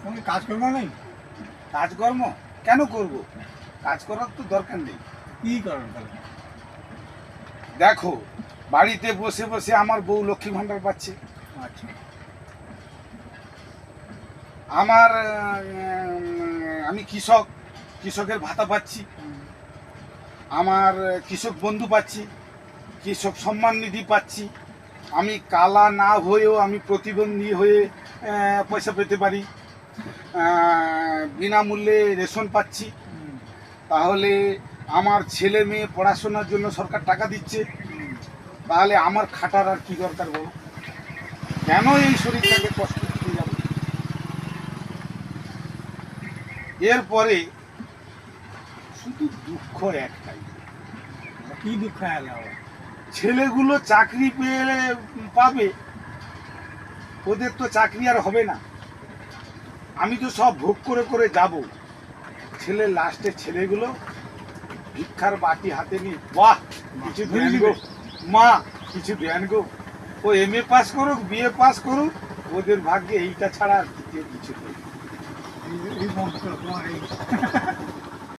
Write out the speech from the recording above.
কোনো কাজকর্ম নেই? কাজকর্ম কেন করব? কাজ করার তো দরকার নেই। কী করেন তাহলে? দেখো, বাড়িতে বসে বসে আমার বউ লক্ষ্মী ভাণ্ডার পাচ্ছে, আচ্ছা। আমার আমি কৃষকের ভাতা পাচ্ছি, আমার কৃষক বন্ধু পাচ্ছি, কৃষক সম্মান নিধি পাচ্ছি, আমি কালা না হয়েও আমি প্রতিবন্ধী হয়ে পয়সা পেতে পারি, বিনামূল্যে রেশন পাচ্ছি। তাহলে আমার ছেলে মেয়ে পড়াশোনার জন্য সরকার টাকা দিচ্ছে, তাহলে আমার খাটার আর কি দরকার বলো? কেন এই শরীরটাকে কষ্ট দিতে যাব? এরপরে শুধু দুঃখ একটাই, কী দুঃখ এলো? ছেলেগুলো চাকরি পাবে, ওদের তো চাকরি আর হবে না। আমি তো সব ভোগ করে করে যাব, লাস্টে ছেলেগুলো ভিক্ষার বাটি হাতে নিয়ে, বাহ কিছু দেন গো মা, কিছু দেন গো। ও MA পাস করুক, BA পাস করুক, ওদের ভাগ্যে এইটা ছাড়া আর দ্বিতীয় কিছু নেই। এই বংশ তোমার এই